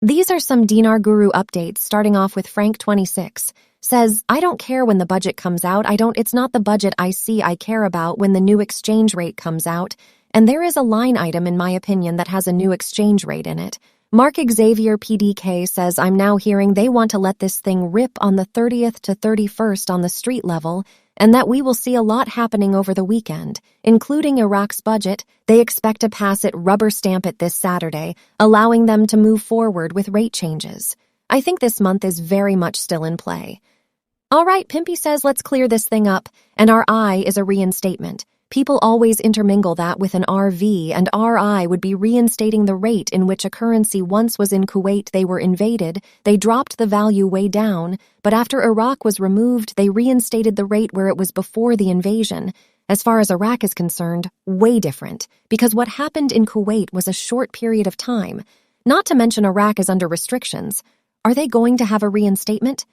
These are some Dinar Guru updates, starting off with Frank26. Says, I don't care when the budget comes out. It's not the budget I care about when the new exchange rate comes out. And there is a line item, in my opinion, that has a new exchange rate in it. Mark Xavier PDK says, I'm now hearing they want to let this thing rip on the 30th to 31st on the street level, and that we will see a lot happening over the weekend, including Iraq's budget. They expect to pass it, rubber stamp it this Saturday, allowing them to move forward with rate changes. I think this month is very much still in play. All right, Pimpy says, let's clear this thing up, and RI is a reinstatement. People always intermingle that with an RV, and RI would be reinstating the rate in which a currency once was in Kuwait. They were invaded, they dropped the value way down, but after Iraq was removed, they reinstated the rate where it was before the invasion. As far as Iraq is concerned, way different, because what happened in Kuwait was a short period of time. Not to mention Iraq is under restrictions. Are they going to have a reinstatement?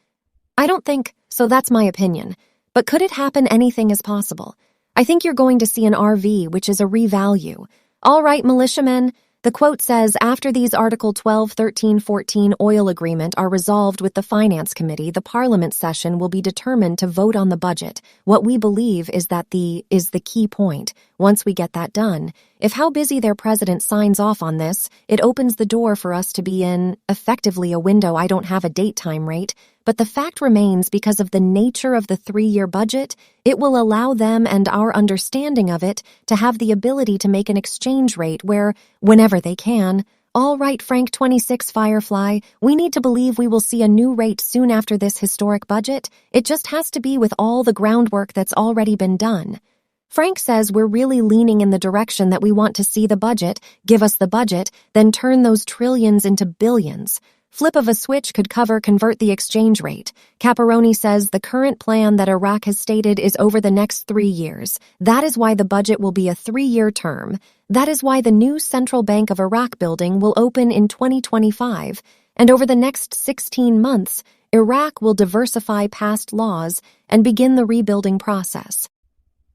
I don't think, so that's my opinion. But could it happen? Anything is possible. I think you're going to see an RV, which is a revalue. All right, militiamen. The quote says, after these Article 12, 13, 14 oil agreement are resolved with the Finance Committee, the Parliament session will be determined to vote on the budget. What we believe is that the key point. Once we get that done, if how busy their president signs off on this, it opens the door for us to be in, effectively, a window. I don't have a date time rate, but the fact remains, because of the nature of the 3-year budget, it will allow them and our understanding of it to have the ability to make an exchange rate where, whenever they can. All right, Frank26 Firefly, we need to believe we will see a new rate soon after this historic budget. It just has to be with all the groundwork that's already been done. Frank says we're really leaning in the direction that we want to see the budget, give us the budget, then turn those trillions into billions. Flip of a switch could convert the exchange rate. Caparoni says the current plan that Iraq has stated is over the next 3 years. That is why the budget will be a 3-year term. That is why the new Central Bank of Iraq building will open in 2025. And over the next 16 months, Iraq will diversify past laws and begin the rebuilding process.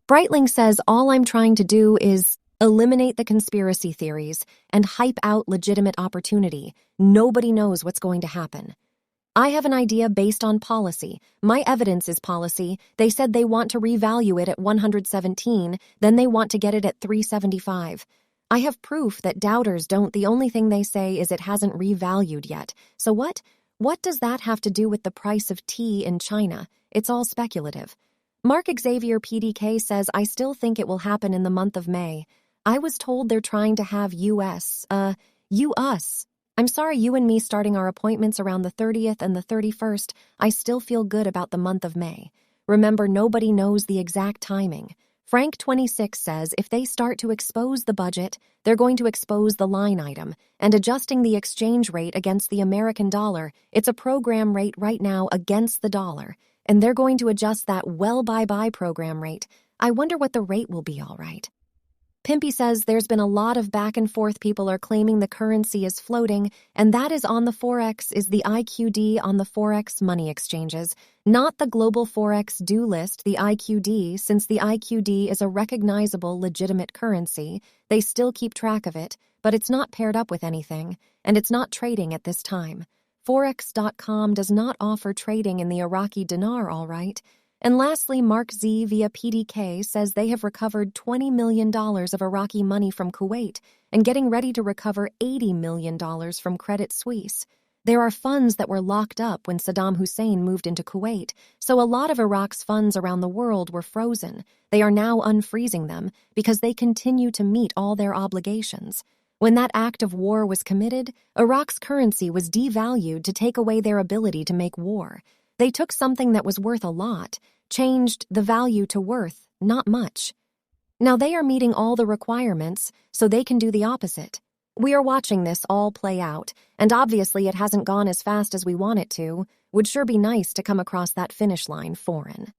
Breitling says all I'm trying to do is eliminate the conspiracy theories and hype out legitimate opportunity. Nobody knows what's going to happen. I have an idea based on policy. My evidence is policy. They said they want to revalue it at 117, then they want to get it at 375. I have proof that doubters don't. The only thing they say is it hasn't revalued yet. So what? What does that have to do with the price of tea in China? It's all speculative. Mark Xavier PDK says, I still think it will happen in the month of May. I was told they're trying to have us. I'm sorry, you and me starting our appointments around the 30th and the 31st. I still feel good about the month of May. Remember, nobody knows the exact timing. Frank26 says if they start to expose the budget, they're going to expose the line item and adjusting the exchange rate against the American dollar. It's a program rate right now against the dollar, and they're going to adjust that bye-bye program rate. I wonder what the rate will be. All right. Pimpy says there's been a lot of back and forth. People are claiming the currency is floating, and that is on the Forex, is the IQD on the Forex money exchanges, not the global Forex due list, the IQD. Since the IQD is a recognizable, legitimate currency, they still keep track of it, but it's not paired up with anything, and it's not trading at this time. Forex.com does not offer trading in the Iraqi Dinar, all right. And lastly, Mark Z via PDK says they have recovered $20 million of Iraqi money from Kuwait and getting ready to recover $80 million from Credit Suisse. There are funds that were locked up when Saddam Hussein moved into Kuwait, so a lot of Iraq's funds around the world were frozen. They are now unfreezing them because they continue to meet all their obligations. When that act of war was committed, Iraq's currency was devalued to take away their ability to make war. They took something that was worth a lot, changed the value to worth not much. Now they are meeting all the requirements, so they can do the opposite. We are watching this all play out, and obviously it hasn't gone as fast as we want it to. Would sure be nice to come across that finish line foreign.